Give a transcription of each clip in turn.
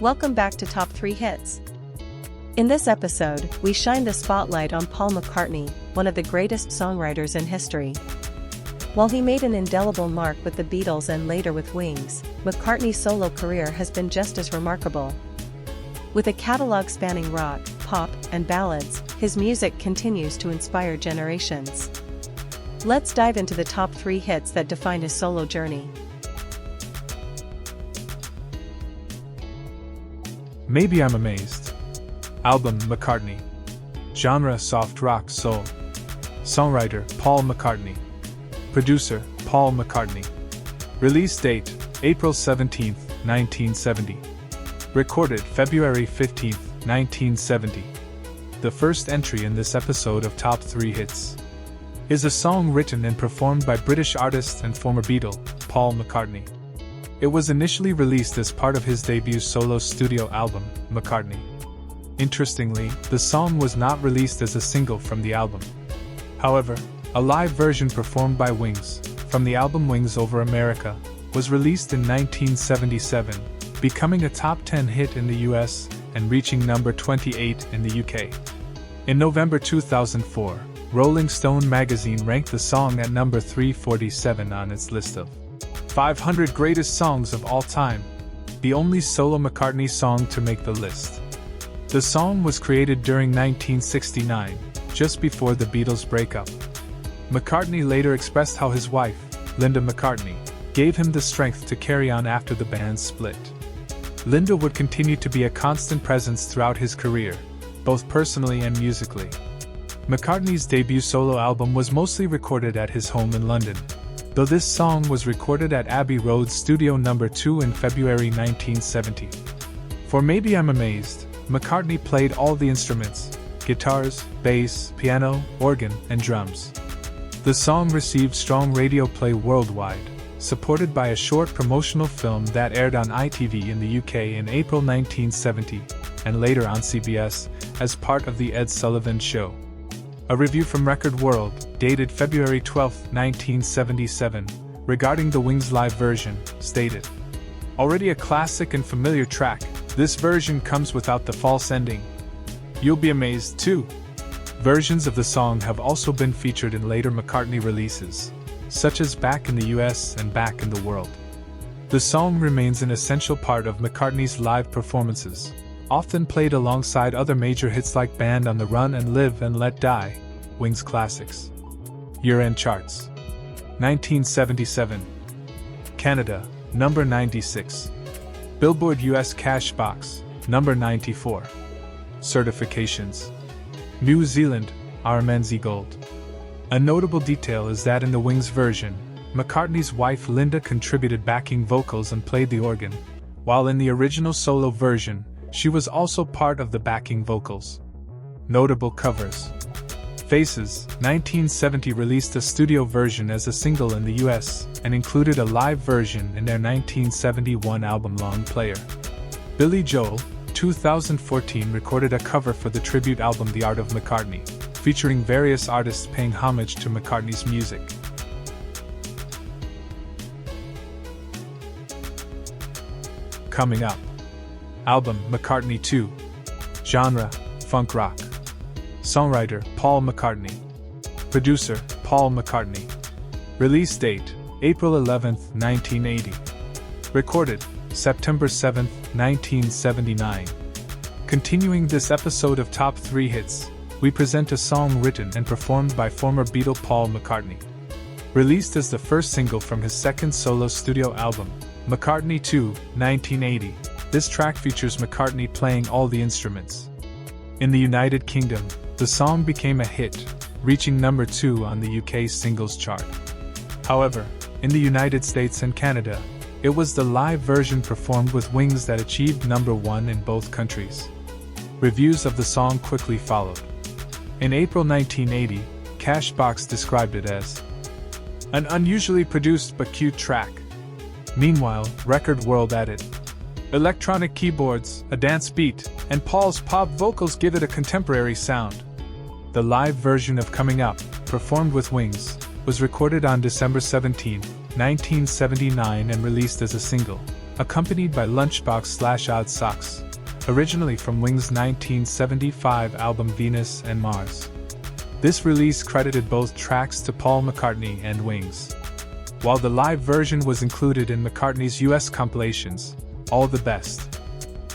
Welcome back to Top 3 Hits. In this episode, we shine the spotlight on Paul McCartney, one of the greatest songwriters in history. While he made an indelible mark with the Beatles and later with Wings, McCartney's solo career has been just as remarkable. With a catalog spanning rock, pop, and ballads, his music continues to inspire generations. Let's dive into the top 3 hits that define his solo journey. Maybe I'm Amazed. Album McCartney. Genre soft rock soul. Songwriter Paul McCartney. Producer Paul McCartney. Release date April 17, 1970. Recorded February 15, 1970. The first entry in this episode of Top 3 Hits is a song written and performed by British artist and former Beatle, Paul McCartney. It was initially released as part of his debut solo studio album, McCartney. Interestingly, the song was not released as a single from the album. However, a live version performed by Wings, from the album Wings Over America, was released in 1977, becoming a top 10 hit in the US and reaching number 28 in the UK. In November 2004, Rolling Stone magazine ranked the song at number 347 on its list of 500 greatest songs of all time, the only solo McCartney song to make the list. The song was created during 1969, just before the Beatles' breakup. McCartney later expressed how his wife, Linda McCartney, gave him the strength to carry on after the band split. Linda would continue to be a constant presence throughout his career, both personally and musically. McCartney's debut solo album was mostly recorded at his home in London, though this song was recorded at Abbey Road Studio No. 2 in February 1970. For Maybe I'm Amazed, McCartney played all the instruments: guitars, bass, piano, organ, and drums. The song received strong radio play worldwide, supported by a short promotional film that aired on ITV in the UK in April 1970, and later on CBS, as part of The Ed Sullivan Show. A review from Record World, dated February 12, 1977, regarding the Wings live version, stated, "Already a classic and familiar track, this version comes without the false ending. You'll be amazed too." Versions of the song have also been featured in later McCartney releases, such as Back in the US and Back in the World. The song remains an essential part of McCartney's live performances, often played alongside other major hits like Band on the Run and Live and Let Die, Wings classics. Year-end charts. 1977. Canada, number 96. Billboard US Cash Box, number 94. Certifications. New Zealand, RMNZ Gold. A notable detail is that in the Wings version, McCartney's wife Linda contributed backing vocals and played the organ, while in the original solo version, she was also part of the backing vocals. Notable covers. Faces, 1970 released a studio version as a single in the US, and included a live version in their 1971 album Long Player. Billy Joel, 2014 recorded a cover for the tribute album The Art of McCartney, featuring various artists paying homage to McCartney's music. Coming up. Album McCartney 2. Genre funk rock. Songwriter Paul McCartney. Producer Paul McCartney. Release date April 11, 1980. Recorded September 7, 1979. Continuing this episode of Top 3 Hits, we present a song written and performed by former Beatle Paul McCartney. Released as the first single from his second solo studio album, McCartney 2, 1980. This track features McCartney playing all the instruments. In the United Kingdom, the song became a hit, reaching number 2 on the UK singles chart. However, in the United States and Canada, it was the live version performed with Wings that achieved number 1 in both countries. Reviews of the song quickly followed. In April 1980, Cashbox described it as an unusually produced but cute track. Meanwhile, Record World added, electronic keyboards, a dance beat, and Paul's pop vocals give it a contemporary sound. The live version of Coming Up, performed with Wings, was recorded on December 17, 1979 and released as a single. accompanied by Lunchbox/Odd Socks, originally from Wings' 1975 album Venus and Mars. This release credited both tracks to Paul McCartney and Wings, while the live version was included in McCartney's US compilations, All the Best,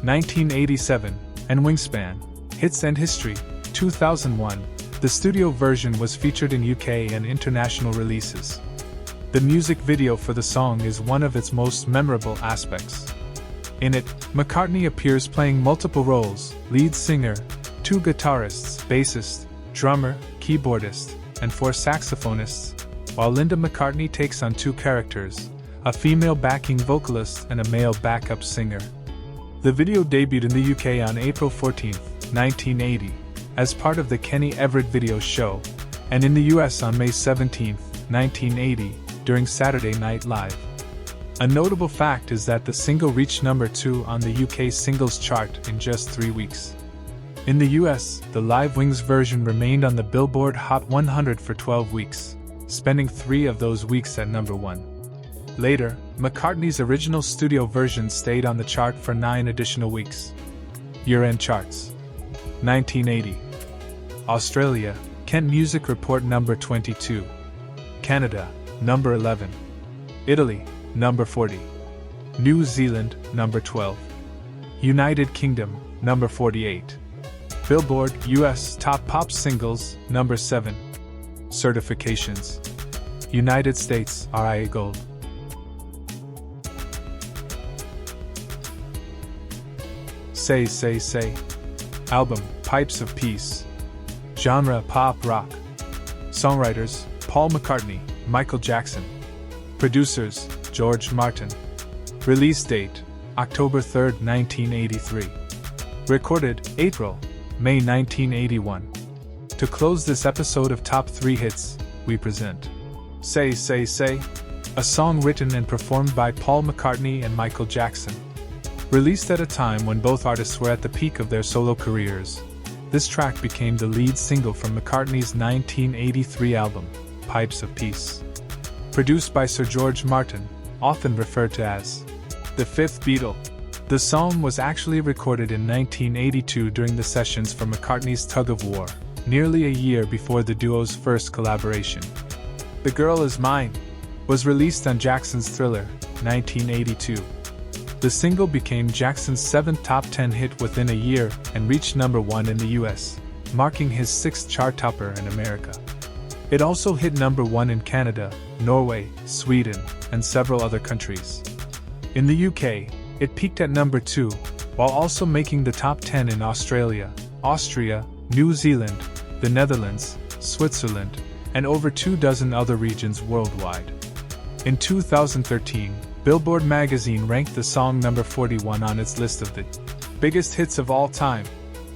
1987, and Wingspan, Hits and History, 2001. The studio version was featured in UK and international releases. The music video for the song is one of its most memorable aspects. In it, McCartney appears playing multiple roles: lead singer, 2 guitarists, bassist, drummer, keyboardist, and 4 saxophonists, while Linda McCartney takes on 2 characters, a female backing vocalist and a male backup singer. The video debuted in the UK on April 14, 1980, as part of the Kenny Everett Video Show, and in the US on May 17, 1980, during Saturday Night Live. A notable fact is that the single reached number 2 on the UK singles chart in just 3 weeks. In the US, the live Wings version remained on the Billboard Hot 100 for 12 weeks, spending 3 of those weeks at number 1. Later, McCartney's original studio version stayed on the chart for 9 additional weeks. Year-end charts. 1980. Australia, Kent Music Report number 22. Canada, number 11. Italy, number 40. New Zealand, number 12. United Kingdom, number 48. Billboard US Top Pop Singles, number 7. Certifications. United States, RIA Gold. Say Say Say. Album, Pipes of Peace. Genre, pop rock. Songwriters, Paul McCartney, Michael Jackson. Producers, George Martin. Release date, October 3, 1983. Recorded, April, May 1981. To close this episode of Top 3 Hits, we present Say Say Say, a song written and performed by Paul McCartney and Michael Jackson. Released at a time when both artists were at the peak of their solo careers, this track became the lead single from McCartney's 1983 album, Pipes of Peace. Produced by Sir George Martin, often referred to as the Fifth Beatle, the song was actually recorded in 1982 during the sessions for McCartney's Tug of War, nearly a year before the duo's first collaboration. The Girl Is Mine was released on Jackson's Thriller, 1982. The single became Jackson's 7th top 10 hit within a year and reached number 1 in the US, marking his 6th chart topper in America. It also hit number 1 in Canada, Norway, Sweden, and several other countries. In the UK, it peaked at number 2, while also making the top 10 in Australia, Austria, New Zealand, the Netherlands, Switzerland, and over 24 other regions worldwide. In 2013, Billboard magazine ranked the song number 41 on its list of the biggest hits of all time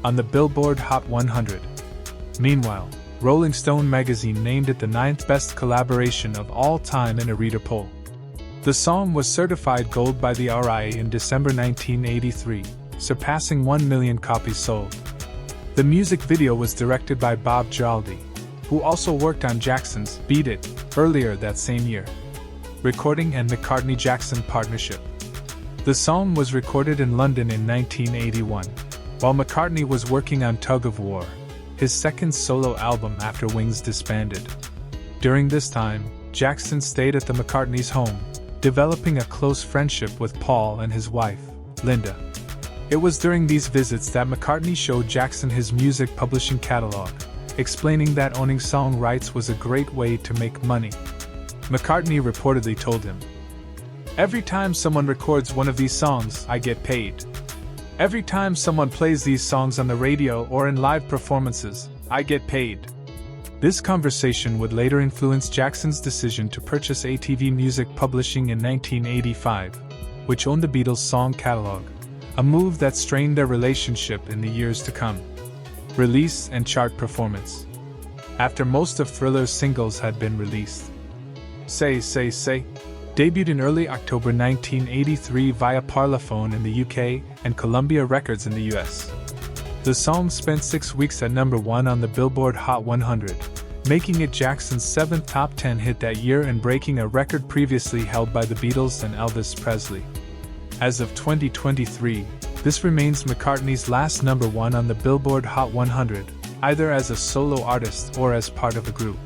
on the Billboard Hot 100. Meanwhile, Rolling Stone magazine named it the 9th best collaboration of all time in a reader poll. The song was certified gold by the RIA in December 1983, surpassing 1 million copies sold. The music video was directed by Bob Jaldi, who also worked on Jackson's Beat It earlier that same year. Recording and McCartney-Jackson partnership. The song was recorded in London in 1981, while McCartney was working on Tug of War, his second solo album after Wings disbanded. During this time, Jackson stayed at the McCartneys' home, developing a close friendship with Paul and his wife, Linda. It was during these visits that McCartney showed Jackson his music publishing catalog, explaining that owning song rights was a great way to make money. McCartney reportedly told him, "Every time someone records one of these songs, I get paid. Every time someone plays these songs on the radio or in live performances, I get paid." This conversation would later influence Jackson's decision to purchase ATV Music Publishing in 1985, which owned the Beatles' song catalog, a move that strained their relationship in the years to come. Release and chart performance. After most of Thriller's singles had been released, Say Say Say debuted in early October 1983 via Parlophone in the UK and Columbia Records in the US. The song spent 6 weeks at number 1 on the Billboard Hot 100, making it Jackson's 7th top 10 hit that year and breaking a record previously held by the Beatles and Elvis Presley. As of 2023, this remains McCartney's last number 1 on the Billboard Hot 100, either as a solo artist or as part of a group.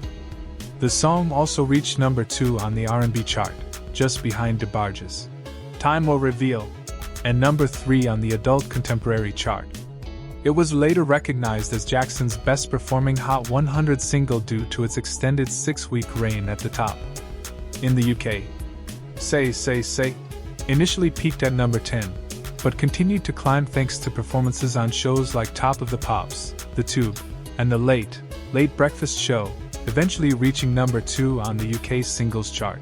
The song also reached number 2 on the R&B chart, just behind DeBarge's Time Will Reveal, and number 3 on the adult contemporary chart. It was later recognized as Jackson's best-performing Hot 100 single due to its extended 6-week reign at the top. In the UK, Say Say Say initially peaked at number 10, but continued to climb thanks to performances on shows like Top of the Pops, The Tube, and The Late Breakfast Show, eventually reaching number 2 on the UK singles chart.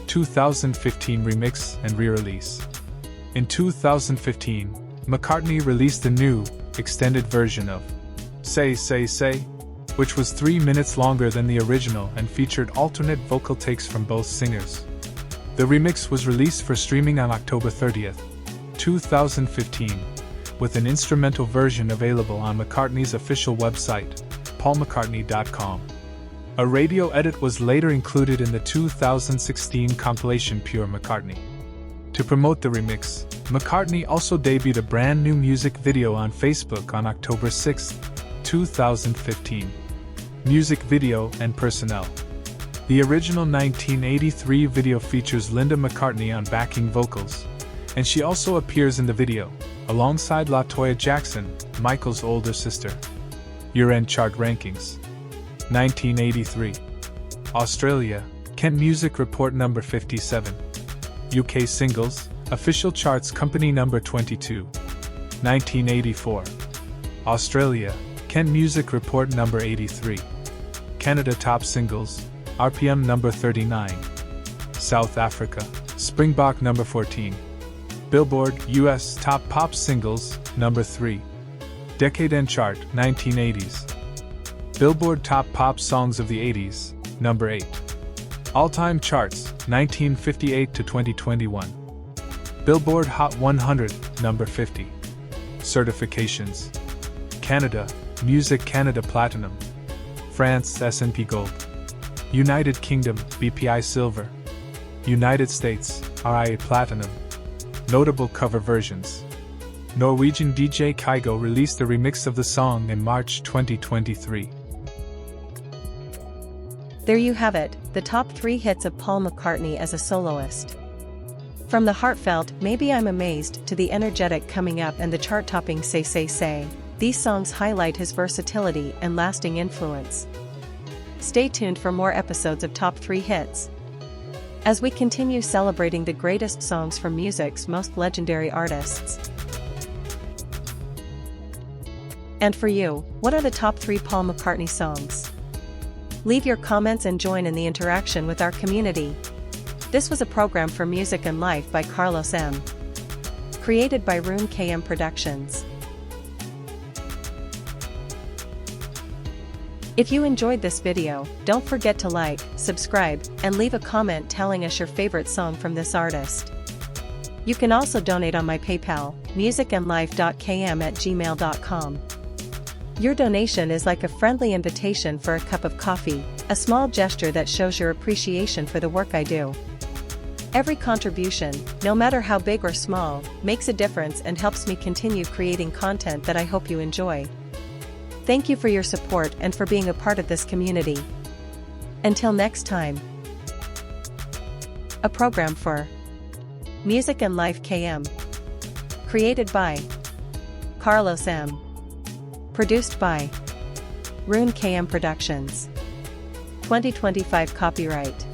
2015 remix and re-release. In 2015, McCartney released a new, extended version of Say Say Say, which was 3 minutes longer than the original and featured alternate vocal takes from both singers. The remix was released for streaming on October 30, 2015, with an instrumental version available on McCartney's official website, paulmccartney.com. A radio edit was later included in the 2016 compilation Pure McCartney. To promote the remix, McCartney also debuted a brand new music video on Facebook on October 6, 2015. Music video and personnel. The original 1983 video features Linda McCartney on backing vocals, and she also appears in the video, alongside LaToya Jackson, Michael's older sister. Year-end chart rankings. 1983. Australia, Kent Music Report number 57. UK singles, official charts company number 22. 1984. Australia, Kent Music Report number 83. Canada top singles, RPM number 39. South Africa, Springbok number 14. Billboard US top pop singles, number 3. Decade End chart, 1980s. Billboard top pop songs of the 80s, number 8. All-time charts, 1958 to 2021. Billboard Hot 100, number 50. Certifications. Canada, Music Canada Platinum. France, S&P Gold. United Kingdom, BPI Silver. United States, RIA Platinum. Notable cover versions. Norwegian DJ Kygo released a remix of the song in March 2023. There you have it, the top 3 hits of Paul McCartney as a soloist. From the heartfelt Maybe I'm Amazed to the energetic Coming Up and the chart-topping Say Say Say, these songs highlight his versatility and lasting influence. Stay tuned for more episodes of Top 3 Hits, as we continue celebrating the greatest songs from music's most legendary artists. And for you, what are the top 3 Paul McCartney songs? Leave your comments and join in the interaction with our community. This was a program for Music and Life by Carlos M. Created by Rune KM Productions. If you enjoyed this video, don't forget to like, subscribe, and leave a comment telling us your favorite song from this artist. You can also donate on my PayPal, musicandlife.km@gmail.com. Your donation is like a friendly invitation for a cup of coffee, a small gesture that shows your appreciation for the work I do. Every contribution, no matter how big or small, makes a difference and helps me continue creating content that I hope you enjoy. Thank you for your support and for being a part of this community. Until next time. A program for Music and Life KM. Created by Carlos M. Produced by Rune KM Productions. 2025 copyright.